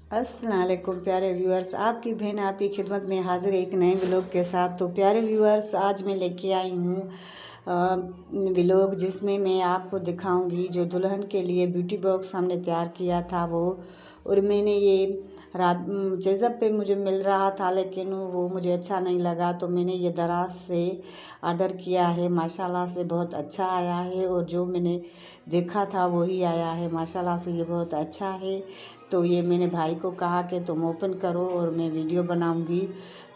अस्सलाम वालेकुम प्यारे व्यूअर्स, आपकी बहन आपकी खिदमत में हाजिर एक नए व्लॉग के साथ। तो प्यारे व्यूअर्स, आज मैं लेके आई हूँ व्लॉग जिसमें मैं आपको दिखाऊंगी जो दुल्हन के लिए ब्यूटी बॉक्स हमने तैयार किया था वो। और मैंने ये जेज़ब पे मुझे मिल रहा था, लेकिन वो मुझे अच्छा नहीं लगा, तो मैंने ये दराज से ऑर्डर किया है। माशाल्लाह से बहुत अच्छा आया है, और जो मैंने देखा था वही आया है। माशाल्लाह से ये बहुत अच्छा है। तो ये मैंने भाई को कहा कि तुम ओपन करो और मैं वीडियो बनाऊंगी।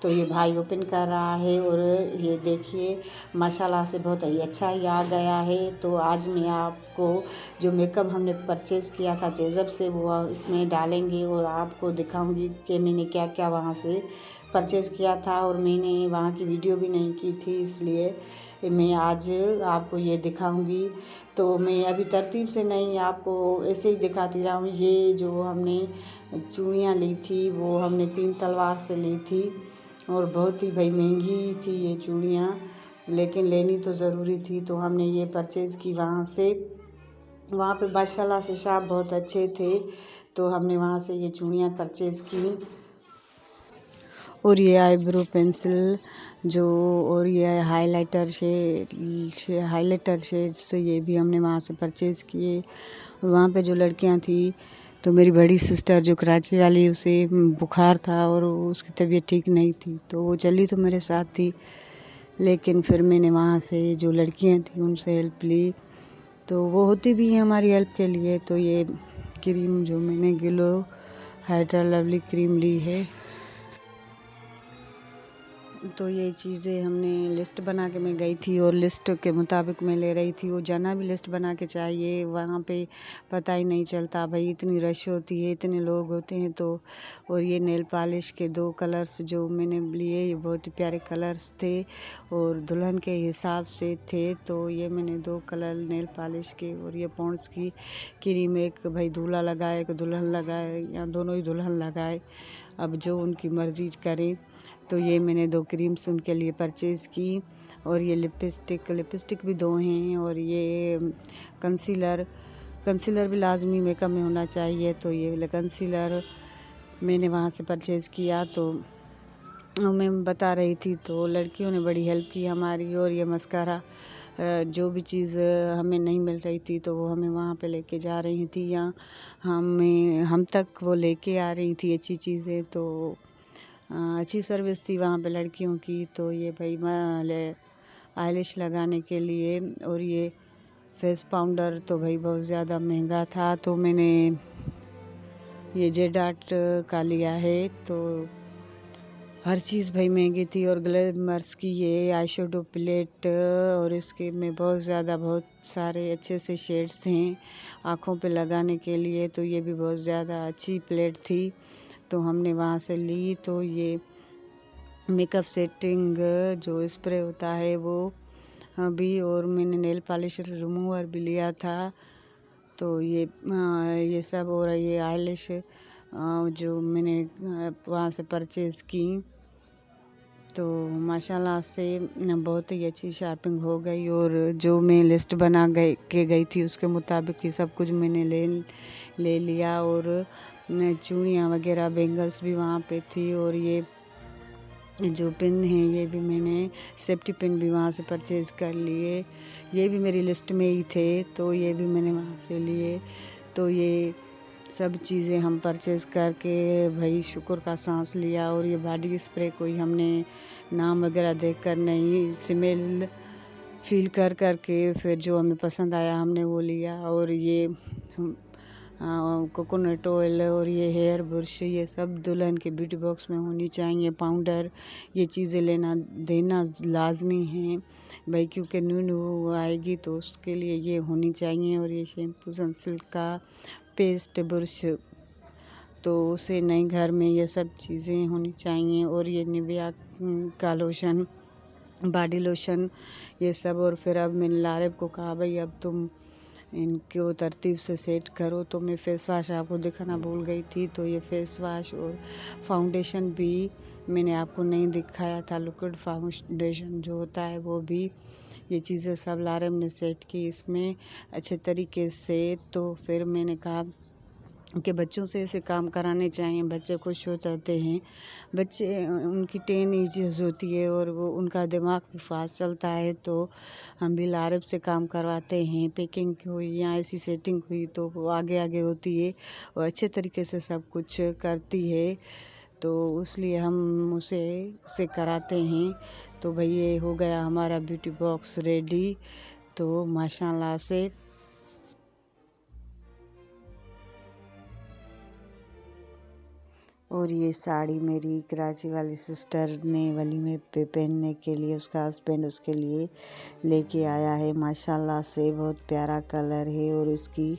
तो ये भाई ओपन कर रहा है, और ये देखिए माशाल्लाह से बहुत ही अच्छा ही आ गया है। तो आज मैं आपको जो मेकअप हमने परचेज़ किया था जेज़ब से वो इसमें डालेंगे, और आपको दिखाऊंगी कि मैंने क्या क्या वहाँ से परचेज़ किया था। और मैंने वहाँ की वीडियो भी नहीं की थी, इसलिए मैं आज आपको ये दिखाऊंगी। तो मैं अभी तरतीब से नहीं, आपको ऐसे ही दिखाती रहा हूँ। ये जो हमने चूड़ियाँ ली थी वो हमने 3 तलवार से ली थी, और बहुत ही भाई महंगी थी ये चूड़ियाँ, लेकिन लेनी तो ज़रूरी थी। तो हमने ये परचेज़ की वहाँ से। वहाँ पे माशाल्लाह से शॉप बहुत अच्छे थे, तो हमने वहाँ से ये चूड़ियाँ परचेज़ की। और ये आईब्रो पेंसिल जो, और ये हाइलाइटर शेड्स, ये भी हमने वहाँ से परचेज़ किए। और वहाँ पे जो लड़कियाँ थी, तो मेरी बड़ी सिस्टर जो कराची वाली, उसे बुखार था और उसकी तबीयत ठीक नहीं थी, तो वो चली तो मेरे साथ थी, लेकिन फिर मैंने वहाँ से जो लड़कियाँ थी उनसे हेल्प ली। तो वो होती भी हैं हमारी हेल्प के लिए। तो ये क्रीम जो मैंने ग्लो हाइड्रा लवली क्रीम ली है। तो ये चीज़ें हमने लिस्ट बना के मैं गई थी, और लिस्ट के मुताबिक मैं ले रही थी। वो जाना भी लिस्ट बना के चाहिए, वहाँ पे पता ही नहीं चलता भाई, इतनी रश होती है, इतने लोग होते हैं। तो और ये नेल पॉलिश के 2 कलर्स जो मैंने लिए, ये बहुत ही प्यारे कलर्स थे और दुल्हन के हिसाब से थे। तो ये मैंने 2 कलर नेल पॉलिश के, और ये पॉन्ड्स की क्रीम, एक भाई दूल्हा लगाए एक दुल्हन लगाए, या दोनों ही दुल्हन लगाए, अब जो उनकी मर्ज़ी करें। तो ये मैंने 2 क्रीम्स उनके लिए परचेज़ की। और ये लिपस्टिक भी 2 हैं, और ये कंसीलर भी लाजमी मेकअप में होना चाहिए। तो ये कंसीलर मैंने वहाँ से परचेज़ किया। तो मैं बता रही थी, तो लड़कियों ने बड़ी हेल्प की हमारी। और ये मस्कारा जो भी चीज़ हमें नहीं मिल रही थी, तो वो हमें वहाँ पे लेके जा रही थी, या हम तक वो लेके आ रही थी अच्छी चीज़ें। तो अच्छी सर्विस थी वहाँ पे लड़कियों की। तो ये भाई आइलिश लगाने के लिए, और ये फेस पाउडर तो भाई बहुत ज़्यादा महंगा था, तो मैंने ये जेड आर्ट का लिया है। तो हर चीज़ भाई महंगी थी। और ग्लैमर्स की ये आई शेडो प्लेट, और इसके में बहुत सारे अच्छे से शेड्स हैं आँखों पे लगाने के लिए। तो ये भी बहुत ज़्यादा अच्छी प्लेट थी, तो हमने वहाँ से ली। तो ये मेकअप सेटिंग जो स्प्रे होता है वो भी, और मैंने नेल पॉलिश रिमूवर भी लिया था। तो ये सब, और ये आईलैश जो मैंने वहाँ से परचेज़ की। तो माशाल्लाह से बहुत ही अच्छी शॉपिंग हो गई, और जो मैं लिस्ट बना गई थी उसके मुताबिक ही सब कुछ मैंने ले लिया। और चूड़ियाँ वगैरह बैंगल्स भी वहाँ पे थी। और ये जो पेन है, ये भी मैंने सेफ्टी पेन भी वहाँ से परचेज़ कर लिए, ये भी मेरी लिस्ट में ही थे, तो ये भी मैंने वहाँ से लिए। तो ये सब चीज़ें हम परचेज़ करके भाई शुक्र का सांस लिया। और ये बॉडी स्प्रे कोई हमने नाम वगैरह देखकर नहीं, स्मेल फील कर के फिर जो हमें पसंद आया हमने वो लिया। और ये कोकोनट ऑयल, और ये हेयर ब्रश, ये सब दुल्हन के ब्यूटी बॉक्स में होनी चाहिए। पाउडर, ये चीज़ें देना लाजमी है भाई, क्योंकि न्यू आएगी तो उसके लिए ये होनी चाहिए। और ये शैम्पू सनसिल्क का पेस्ट ब्रश, तो उसे नए घर में ये सब चीज़ें होनी चाहिए। और ये निविया का लोशन, बॉडी लोशन, ये सब। और फिर अब मैंने लारिब को कहा भाई अब तुम इनको तरतीब से सेट करो। तो मैं फ़ेस वाश आपको दिखाना भूल गई थी, तो ये फ़ेस वाश और फाउंडेशन भी मैंने आपको नहीं दिखाया था, लिक्विड फाउंडेशन जो होता है वो भी। ये चीज़ें सब लारिब ने सेट की इसमें अच्छे तरीके से। तो फिर मैंने कहा के बच्चों से ऐसे काम कराने चाहिए। बच्चे खुश हो जाते हैं। बच्चे उनकी 10 एजेस होती है और वो उनका दिमाग भी फास्ट चलता है, तो हम भी लारब से काम करवाते हैं। पैकिंग हुई या ऐसी सेटिंग हुई तो वो आगे आगे होती है और अच्छे तरीके से सब कुछ करती है, तो इसलिए हम उसे कराते हैं। तो भाई ये हो गया हमारा ब्यूटी बॉक्स रेडी। तो माशाल्लाह से और ये साड़ी मेरी कराची वाली सिस्टर ने वलीमे पे पहनने के लिए उसका हस्बैंड उसके लिए लेके आया है। माशाल्लाह से बहुत प्यारा कलर है और इसकी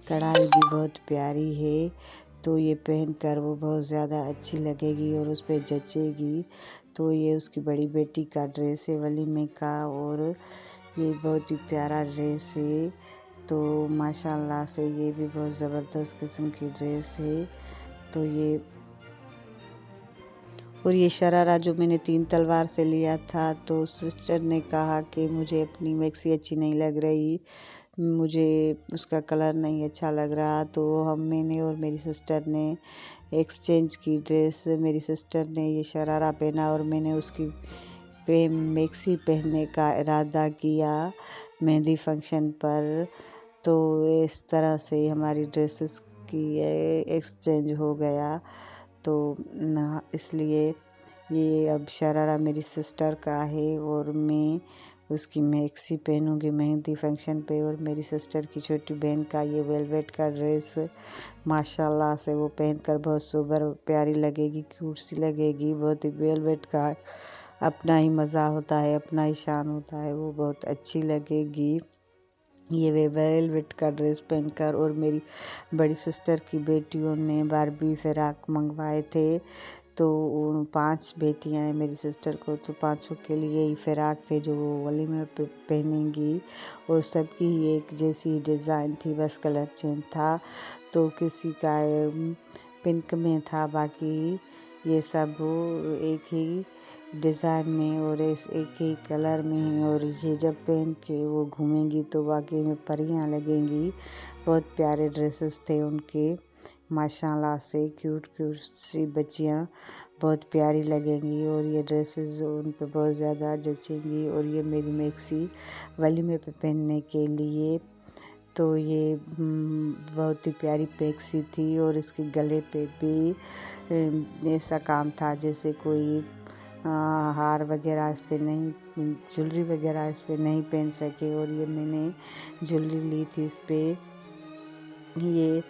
कढ़ाई भी बहुत प्यारी है। तो ये पहनकर वो बहुत ज़्यादा अच्छी लगेगी और उस पर जचेगी। तो ये उसकी बड़ी बेटी का ड्रेस है वलीमे का और ये बहुत ही प्यारा ड्रेस है। तो माशाल्लाह से ये भी बहुत ज़बरदस्त किस्म की ड्रेस है। तो ये शरारा जो मैंने 3 तलवार से लिया था, तो सिस्टर ने कहा कि मुझे अपनी मैक्सी अच्छी नहीं लग रही, मुझे उसका कलर नहीं अच्छा लग रहा। तो मैंने और मेरी सिस्टर ने एक्सचेंज की ड्रेस। मेरी सिस्टर ने ये शरारा पहना और मैंने उसकी मैक्सी पहनने का इरादा किया मेहंदी फंक्शन पर। तो इस तरह से हमारी ड्रेसेस की एक्सचेंज हो गया। तो इसलिए ये अब शरारा मेरी सिस्टर का है और मैं उसकी मैक्सी पहनूंगी मेहंदी फंक्शन पे। और मेरी सिस्टर की छोटी बहन का ये वेलवेट का ड्रेस माशाल्लाह से वो पहनकर बहुत सोबर प्यारी लगेगी, क्यूट सी लगेगी। बहुत ही वेलवेट का अपना ही मज़ा होता है, अपना ही शान होता है, वो बहुत अच्छी लगेगी ये वेलवेट का ड्रेस पहनकर। और मेरी बड़ी सिस्टर की बेटियों ने बारबी फ्राक मंगवाए थे। तो 5 बेटियां हैं मेरी सिस्टर को, तो 5 के लिए ही फ्राक थे जो वो वलीमे पे पहनेंगी। और सबकी ही एक जैसी डिज़ाइन थी, बस कलर चेंज था। तो किसी का पिंक में था, बाकी ये सब एक ही डिज़ाइन में और एक ही कलर में है। और ये जब पहन के वो घूमेंगी तो वाकई में परियां लगेंगी। बहुत प्यारे ड्रेसेस थे उनके माशाल्लाह से, क्यूट क्यूट सी बच्चियाँ बहुत प्यारी लगेंगी और ये ड्रेसेस उन पे बहुत ज़्यादा जचेंगी। और ये मेरी मैक्सी वलीमे पे पहनने के लिए। तो ये बहुत ही प्यारी मैक्सी थी और इसके गले पे भी ऐसा काम था जैसे कोई हार वगैरह इस पे नहीं, ज्वेलरी वगैरह इस पे नहीं पहन सके। और ये मैंने ज्वेलरी ली थी इस पे। ये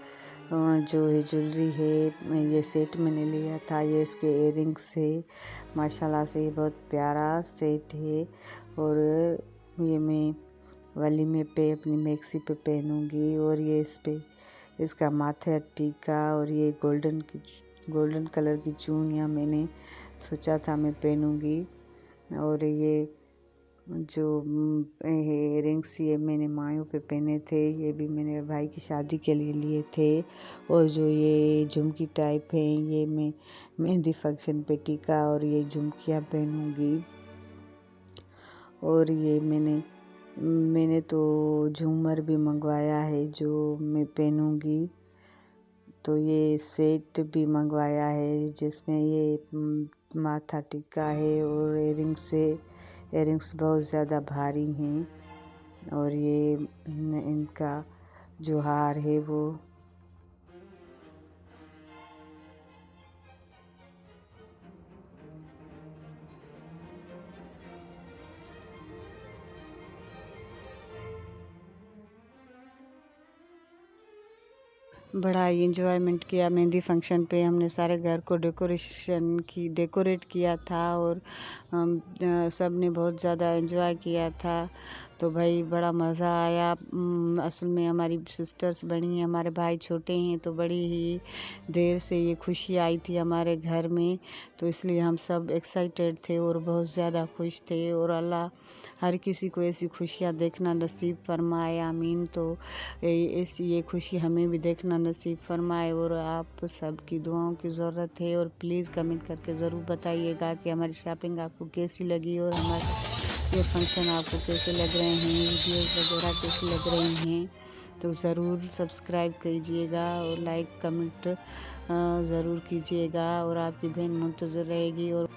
जो है ज्वेलरी है, ये सेट मैंने लिया था, ये इसके इयररिंग्स है। माशाल्लाह से ये बहुत प्यारा सेट है और ये मैं वलीमे पे अपनी मैक्सी पे पहनूंगी। और ये इस पे इसका माथे टीका और ये गोल्डन कलर की चूड़ियाँ मैंने सोचा था मैं पहनूंगी। और ये जो इयररिंग्स ये मैंने मायों पे पहने थे, ये भी मैंने भाई की शादी के लिए लिए थे। और जो ये झुमकी टाइप है, ये मैं मेहंदी फंक्शन पे टीका और ये झुमकियाँ पहनूंगी। और ये मैंने तो झूमर भी मंगवाया है जो मैं पहनूंगी। तो ये सेट भी मंगवाया है जिसमें ये माथा टिक्का है और इयररिंग्स बहुत ज़्यादा भारी हैं। और ये इनका जो हार है वो बड़ा ही इंजॉयमेंट किया मेहंदी फंक्शन पे। हमने सारे घर को डेकोरेट किया था और सब ने बहुत ज़्यादा एंजॉय किया था। तो भाई बड़ा मज़ा आया। असल में हमारी सिस्टर्स बड़ी हैं, हमारे भाई छोटे हैं, तो बड़ी ही देर से ये खुशी आई थी हमारे घर में। तो इसलिए हम सब एक्साइटेड थे और बहुत ज़्यादा खुश थे। और अल्लाह हर किसी को ऐसी खुशियाँ देखना नसीब फरमाए, आमीन। तो ये खुशी हमें भी देखना नसीब फरमाए और आप सबकी दुआओं की ज़रूरत है। और प्लीज़ कमेंट करके ज़रूर बताइएगा कि हमारी शॉपिंग आपको कैसी लगी और हमारे ये फंक्शन आपको कैसे लग रहे हैं, वीडियोस वगैरह कैसी लग रही हैं। तो ज़रूर सब्सक्राइब कीजिएगा और लाइक कमेंट ज़रूर कीजिएगा और आपकी बहन मुंतज़िर रहेगी। और